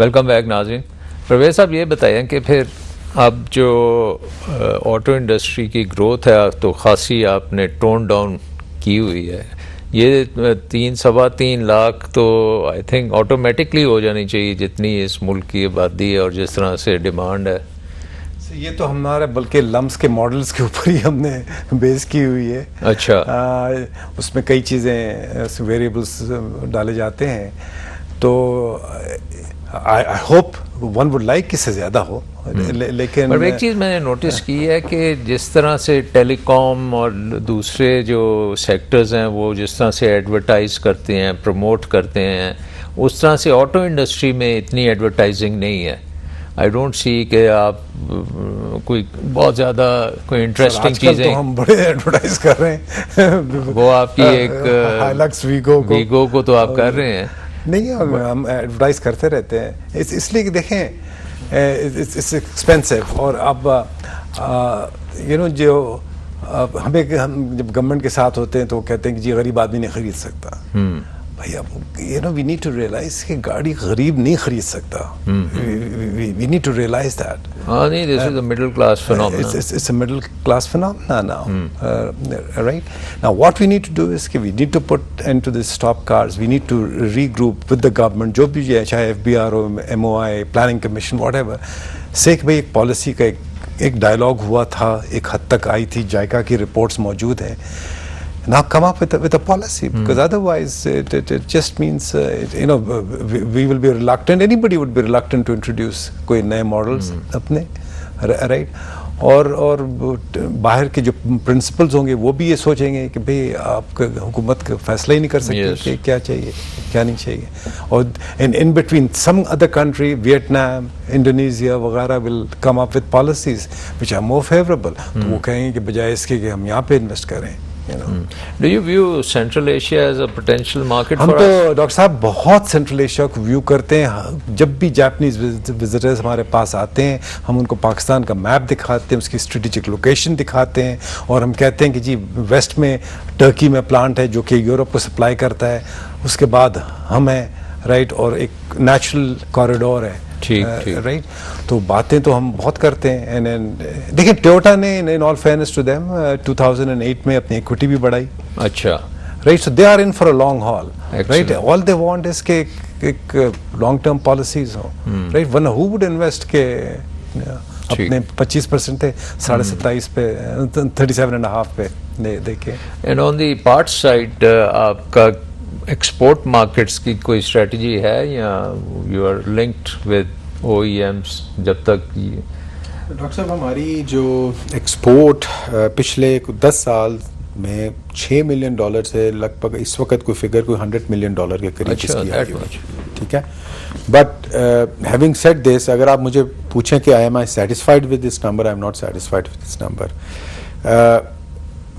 Welcome back नाज़रीन। परवेज़ साहब ये बताएं कि फिर अब जो ऑटो इंडस्ट्री की ग्रोथ है तो ख़ासी आपने टोन डाउन की हुई है। ये 3-3.25 लाख तो आई थिंक ऑटोमेटिकली हो जानी चाहिए जितनी इस मुल्क की आबादी है और जिस तरह से डिमांड है। ये तो हमारे बल्कि लम्स के मॉडल्स के ऊपर ही हमने बेस की हुई है। अच्छा। उसमें कई चीज़ें वेरिएबल्स डाले जाते हैं, तो I hope one would like कि इससे ज़्यादा हो, लेकिन पर एक चीज़ मैंने नोटिस की है कि जिस तरह से टेलीकॉम और दूसरे जो सेक्टर्स हैं वो जिस तरह से एडवर्टाइज करते हैं, प्रमोट करते हैं, उस तरह से ऑटो इंडस्ट्री में इतनी एडवर्टाइजिंग नहीं है। आई डोंट सी कि आप कोई बहुत ज़्यादा कोई इंटरेस्टिंग चीज़ें तो हम बड़े एडवर्टाइज कर रहे हैं वो आपकी एक हाइलक्स वीगो को तो आप कर रहे हैं। नहीं, हम एडवर्टाइज करते रहते हैं इसलिए कि देखें इट्स एक्सपेंसिव। और अब जो हम जब गवर्नमेंट के साथ होते हैं तो वो कहते हैं कि जी गरीब आदमी नहीं खरीद सकता। भाई अब वी नीड टू रियलाइज कि गाड़ी गरीब नहीं खरीद सकता। We need to realise that. नहीं, this is a middle class phenomenon. It's a middle class phenomena now. Right now what we need to do is कि we need to put into the stop cars, we need to regroup with the government, जो भी है, चाहे FBR हो, MOI, planning commission, whatever, से कि भाई एक पॉलिसी का एक डायलॉग हुआ था, एक हद तक आई थी, जायका की रिपोर्ट्स मौजूद हैं। Now come up with a policy, because otherwise it just means we will be reluctant, anybody would be reluctant to introduce कोई नए मॉडल्स अपने, राइट। और बाहर के जो प्रिंसिपल्स होंगे वो भी ये सोचेंगे कि भाई आप हुकूमत का फैसला ही नहीं कर सकती कि क्या चाहिए क्या नहीं चाहिए। और in between some other country, Vietnam, Indonesia वगैरह will come up with policies which are more favourable. तो वो कहेंगे कि बजाय इसके कि हम यहाँ पे इन्वेस्ट करें। Do you view Central Asia as a potential market हम for तो us? डॉक्टर साहब बहुत सेंट्रल एशिया को व्यू करते हैं। जब भी जापानीज विजिटर्स हमारे पास आते हैं हम उनको पाकिस्तान का मैप दिखाते हैं, उसकी स्ट्रेटेजिक लोकेशन दिखाते हैं, और हम कहते हैं कि जी वेस्ट में टर्की में प्लांट है जो कि यूरोप को सप्लाई करता है, उसके बाद हम हैं, राइट, और एक नेचुरल कॉरिडोर है, ठीक राइट। तो बातें तो हम बहुत करते हैं। देखिए टोयोटा ने in all fairness to them 2008 में अपनी इक्विटी भी बढ़ाई। अच्छा, right, so they are in for a long haul, right. All they want is के एक लॉन्ग टर्म पॉलिसीज हो, राइट। वरना हु वुड इन्वेस्ट के अपने 25% थे 27.5 पे 37.5 पे देखे। And on the parts side आपका एक्सपोर्ट मार्केट्स की कोई स्ट्रेटजी है या you are linked with OEMs जब तक ये? डॉक्टर साहब हमारी जो एक्सपोर्ट पिछले 10 साल में $6 मिलियन से लगभग इस वक्त कोई फिगर कोई $100 मिलियन के करीब इसकी आई हुई है, ठीक है। बट हैविंग सेड दिस, अगर आप मुझे पूछें कि I am satisfied with this number, I am not satisfied with this number.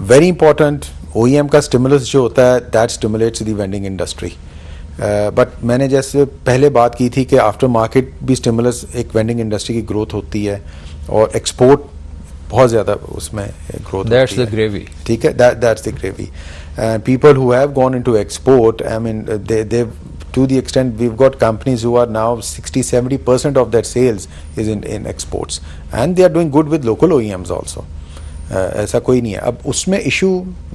Very important OEM का स्टिमुलस जो होता है that stimulates the vending industry. But मैंने जैसे पहले बात की थी कि आफ्टर मार्केट भी स्टिमुलस एक वेंडिंग इंडस्ट्री की ग्रोथ होती है और एक्सपोर्ट बहुत ज़्यादा उसमें ग्रोथ दैट्स द ग्रेवी, ठीक है, that's the gravy. People who have gone into export, I mean they to the extent we've got companies who are now 60-70% of their sales is in exports, and they are doing good with local OEMs also. ऐसा कोई नहीं है। अब उसमें issue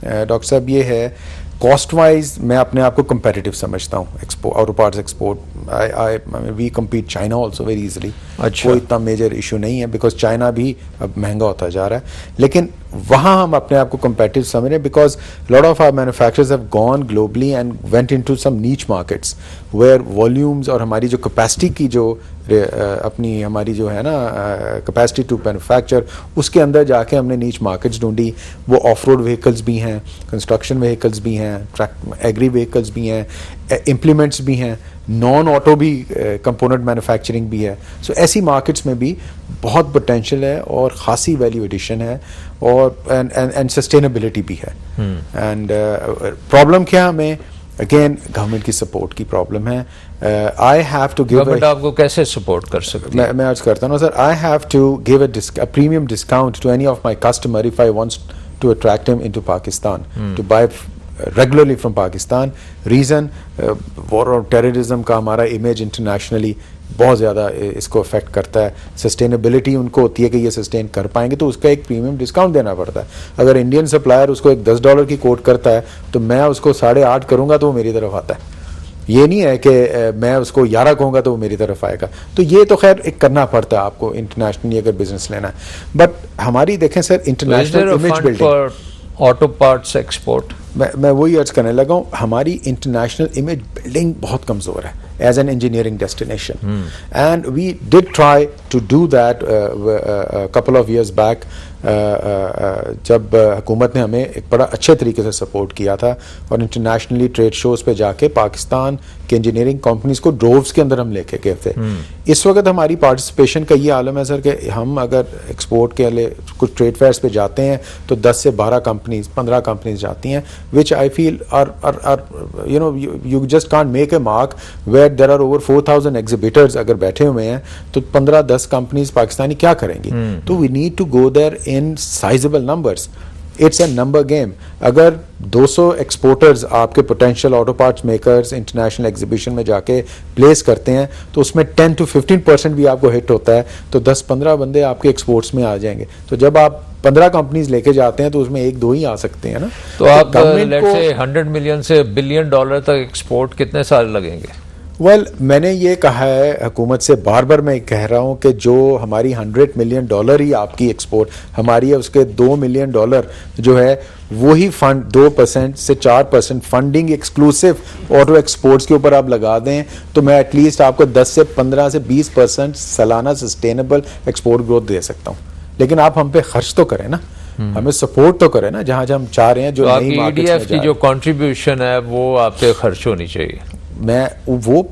doctor साहब ये है, cost wise मैं अपने आप को कंपेटिटिव समझता हूँ auto parts export. I we compete China also very easily. अच्छा, कोई इतना मेजर इशू नहीं है बिकॉज चाइना भी अब महंगा होता जा रहा है, लेकिन वहाँ हम अपने आप को कंपेटिटिव समझ रहे हैं because lot of our manufacturers have gone globally and went into some niche markets where volumes और हमारी जो कैपेसिटी की जो अपनी हमारी जो है ना कैपेसिटी टू मैन्युफैक्चर, उसके अंदर जाके हमने नीच मार्केट्स ढूंढी। वो ऑफ रोड व्हीकल्स भी हैं, कंस्ट्रक्शन व्हीकल्स भी हैं, एग्री व्हीकल्स भी हैं, इम्प्लीमेंट्स भी हैं, नॉन ऑटो भी कंपोनेंट मैन्युफैक्चरिंग भी है। सो ऐसी मार्केट्स में भी बहुत पोटेंशियल है और ख़ासी वैल्यू एडिशन है और एंड सस्टेनेबिलिटी भी है। एंड प्रॉब्लम क्या हमें अगेन गवर्नमेंट की सपोर्ट की प्रॉब्लम है। I have to give, government आपको कैसे सपोर्ट कर सकती है? मैं अर्ज करता हूँ sir, I have to give a premium discount to any of my customer if I wants to attract him into Pakistan to buy regularly from Pakistan. Reason war और टेररिज्म का हमारा इमेज इंटरनेशनली बहुत ज़्यादा इसको अफेक्ट करता है. Sustainability उनको होती है कि ये सस्टेन कर पाएंगे, तो उसका एक प्रीमियम डिस्काउंट देना पड़ता है. अगर इंडियन सप्लायर उसको एक $10 की कोट करता है तो मैं उसको 8.5 करूँगा तो वो मेरी तरफ आता है. ये नहीं है कि मैं उसको 11 कहूँगा तो वो मेरी तरफ आएगा. तो ये तो खैर एक करना पड़ता है आपको इंटरनेशनली अगर बिजनेस लेना है. बट हमारी देखें sir international image building, auto parts export, मैं वही अर्ज करने लगा हूँ, हमारी इंटरनेशनल इमेज बिल्डिंग बहुत कमज़ोर है as an engineering destination. And we did try to do that couple of years back, जब हुकूमत ने हमें एक बड़ा अच्छे तरीके से सपोर्ट किया था और इंटरनेशनली ट्रेड शोज़ पे जाके पाकिस्तान के इंजीनियरिंग कंपनीज को ड्रोव्स के अंदर हम लेके गए थे. इस वक्त हमारी पार्टिसिपेशन का ये आलम है सर कि हम अगर एक्सपोर्ट के लिए कुछ ट्रेड फेयर्स पे जाते हैं तो 10 से 12 कंपनीज 15 कंपनीज जाती हैं, which I feel are you know you just can't make a mark where there are over 4,000 exhibitors अगर बैठे हुए हैं तो 15-10 कंपनीज पाकिस्तानी क्या करेंगी. तो we need to go there in sizeable numbers. It's a number game. अगर 200 एक्सपोर्टर्स आपके potential auto parts makers international exhibition में जाके प्लेस करते हैं तो उसमें 10 to 15% भी आपको हिट होता है तो 10-15 बंदे आपके एक्सपोर्ट्स में आ जाएंगे. तो जब आप 15 कंपनीज लेके जाते हैं तो उसमें 1-2 ही आ सकते हैं ना. तो आप लेट्स से 100 मिलियन से $1 बिलियन तक एक्सपोर्ट कितने साल लगेंगे? वेल मैंने ये कहा है हुकूमत से, बार बार मैं कह रहा हूँ कि जो हमारी $100 मिलियन ही आपकी एक्सपोर्ट हमारी है, उसके $2 मिलियन जो है वही फंड 2% से 4% फंडिंग एक्सक्लूसिव ऑटो एक्सपोर्ट्स के ऊपर आप लगा दें तो मैं एटलीस्ट आपको 10 से 15 से 20% सालाना सस्टेनेबल एक्सपोर्ट ग्रोथ दे सकता हूँ. लेकिन आप हम पे खर्च तो करें ना, हमें सपोर्ट तो करें ना जहाँ जहाँ हम चाह रहे हैं. जो तो आपकी EDF की जो कंट्रीब्यूशन है वो आप पे खर्च होनी चाहिए. मैं वो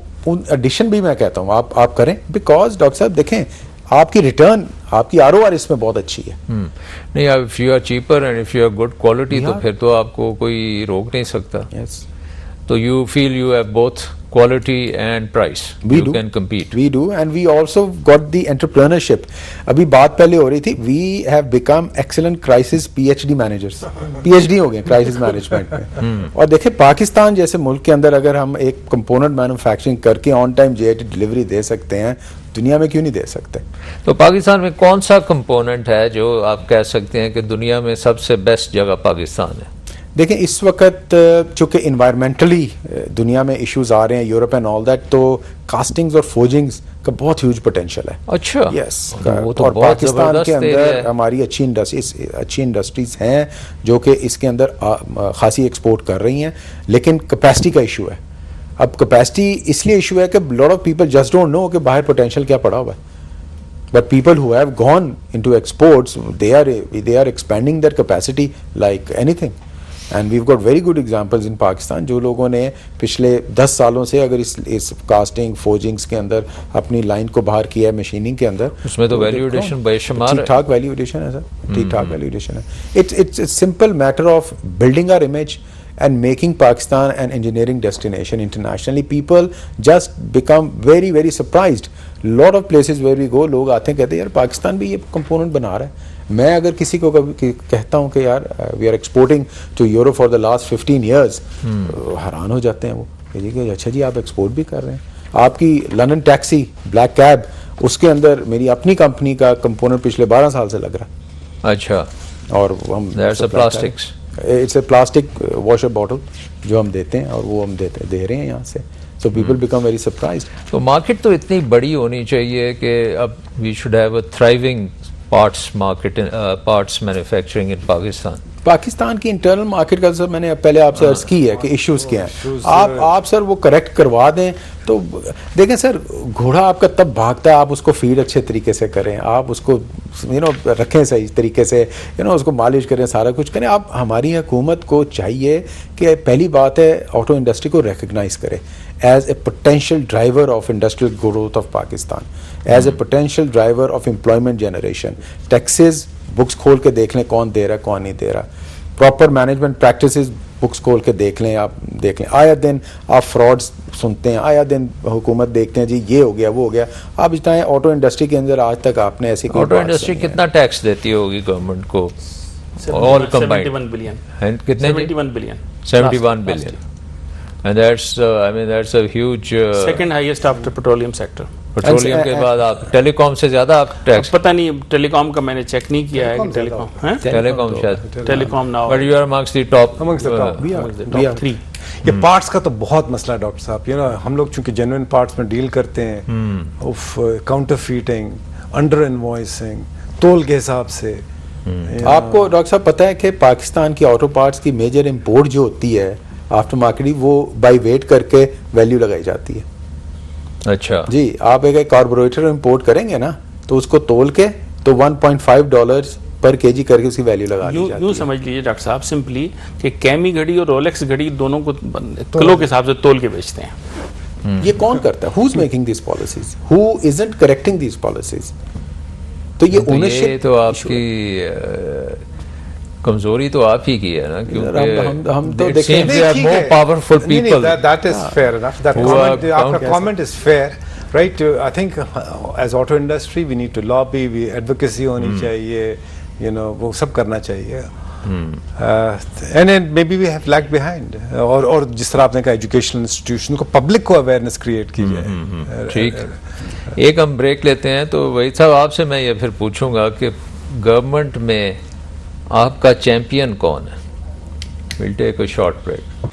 एडिशन भी मैं कहता हूँ आप करें, बिकॉज डॉक्टर साहब देखें आपकी रिटर्न आपकी ROR इसमें बहुत अच्छी है. नहीं, if you are cheaper and if you are good quality तो फिर तो आपको कोई रोक नहीं सकता. Yes. तो you feel you have both quality and price. We you do. can compete. We do, and we also got the entrepreneurship. अभी बात पहले हो रही थी, we have become excellent crisis PhD managers. PhD हो गए crisis management में. और देखें पाकिस्तान जैसे मुल्क के अंदर अगर हम एक component manufacturing करके on time JIT डिलीवरी दे सकते हैं, दुनिया में क्यों नहीं दे सकते? तो पाकिस्तान में कौन सा कंपोनेंट है जो आप कह सकते हैं कि दुनिया में सबसे बेस्ट जगह पाकिस्तान है? देखें इस वक्त चूँकि इन्वायरमेंटली दुनिया में इश्यूज आ रहे हैं, यूरोप एंड ऑल दैट, तो कास्टिंग्स और फोर्जिंग्स का बहुत ह्यूज पोटेंशियल है. अच्छा. यस. वो तो और पाकिस्तान के अंदर है. हमारी अच्छी इंडस्ट्रीज हैं जो कि इसके अंदर खासी एक्सपोर्ट कर रही हैं, लेकिन कैपेसिटी का इशू है. अब कैपेसिटी इसलिए इशू है कि lot of people just don't know कि बाहर पोटेंशियल क्या पड़ा हुआ है. But people who have gone into exports, they are expanding their capacity like anything. And we've got very good examples in Pakistan जो लोगों ने पिछले 10 सालों से अगर इस कास्टिंग फोर्जिंग्स के अंदर अपनी लाइन को बाहर किया है मशीनिंग के अंदर, उसमें तो वैल्यू एडिशन बेशुमार है. ठीक ठाक वैल्यू एडिशन है सर, ठीक ठाक वैल्यू एडिशन है. It's simple matter of building our image and making Pakistan an engineering destination internationally. People just become very very surprised. Lot of places where we go लोग आते हैं कहते हैं यार पाकिस्तान भी ये कंपोनेंट बना रहा है. मैं अगर किसी को कभी कहता हूँ कि यार we are exporting to Europe for the last 15 years, हैरान हो जाते हैं वो कि अच्छा जी आप एक्सपोर्ट भी कर रहे हैं. आपकी लंदन टैक्सी ब्लैक कैब उसके अंदर मेरी अपनी कंपनी का कंपोनेंट पिछले 12 साल से लग रहा है. अच्छा. और हम plastics, it's a plastic washer bottle जो हम देते हैं और वो हम दे रहे हैं यहाँ से. So people become very surprised. तो मार्केट तो इतनी बड़ी होनी चाहिए कि अब we should have a thriving parts market, parts manufacturing in Pakistan. Pakistan की इंटरनल मार्केट का सर मैंने पहले आपसे अर्ज की है कि इश्यूज क्या हैं. आप सर वो करेक्ट करवा दें तो देखें सर घोड़ा आपका तब भागता है आप उसको फीड अच्छे तरीके से करें, आप उसको रखें सही तरीके से, उसको मालिश करें, सारा कुछ करें. आप हमारी हुकूमत को चाहिए कि पहली बात है ऑटो इंडस्ट्री को रिकग्नाइज करें as a potential driver of industrial growth of Pakistan, as a potential driver of employment generation. Taxes books खोल के देख लें कौन दे रहा है कौन नहीं दे रहा. प्रॉपर मैनेजमेंट प्रैक्टिसेस बुक्स खोल के देख लें, आप देख लें. आया दिन आप फ्रॉड्स सुनते हैं, आया दिन हुकूमत देखते हैं जी ये हो गया वो हो गया. आप बताएं ऑटो इंडस्ट्री के अंदर आज तक आपने ऐसी ऑटो इंडस्ट्री कितना टैक्स देती होगी गवर्नमेंट को? all combined 71 billion. and कितने 71 billion. 71 Last billion year. and that's I mean that's a huge Second highest after petroleum sector. Petroleum के बाद आप टेलीकॉम से ज्यादा आप टैक्स पता नहीं टेलीकॉम का मैंने चेक नहीं किया है कि टेलीकॉम है टेलीकॉम शायद telecom now but you are amongst the top Amongst the top. top 3. ये पार्ट्स का तो बहुत मसला है डॉक्टर साहब, you know, हम लोग चूंकि जेन्युइन पार्ट्स में डील करते हैं, उफ काउंटरफीटिंग, अंडर इनवॉइसिंग, तोल के हिसाब से। आपको डॉक्टर साहब पता है कि पाकिस्तान की ऑटो पार्ट्स की मेजर इंपोर्ट जो होती है आफ्टर मार्केट, वो बाई वेट करके वैल्यू लगाई जाती है। अच्छा जी, आप एक कार्बोरेटर इंपोर्ट करेंगे ना, तो उसको तोल के तो $1.5 पर केजी करके उसकी वैल्यू लगा दी जाती यूं है। समझ लीजिए डॉक्टर साहब सिंपली कि कैमी घड़ी और रोलेक्स घड़ी दोनों को किलो के हिसाब से तोल के बेचते हैं। ये कौन करता है? Who is making this policies? Who isn't correcting this policies? तो ये तो ये ओनरशिप तो आपकी कमजोरी तो आप ही की है ना, क्योंकि हम तो it देखें- seems नहीं, they are ठीक more है। powerful नहीं, नहीं, people that is fair enough. That who comment, are आपका count- comment is fair, right? I think as auto industry we need to lobby, we advocacy होनी चाहिए, you know, वो सब करना चाहिए. And then maybe we have lagged behind. और जिस तरह आपने कहा एजुकेशनल इंस्टीट्यूशन को, पब्लिक को अवेयरनेस क्रिएट की जाए. ठीक। एक हम ब्रेक लेते हैं, तो वही साहब आपसे मैं ये फिर पूछूंगा कि गवर्नमेंट में आपका चैंपियन कौन है? Will take a short break.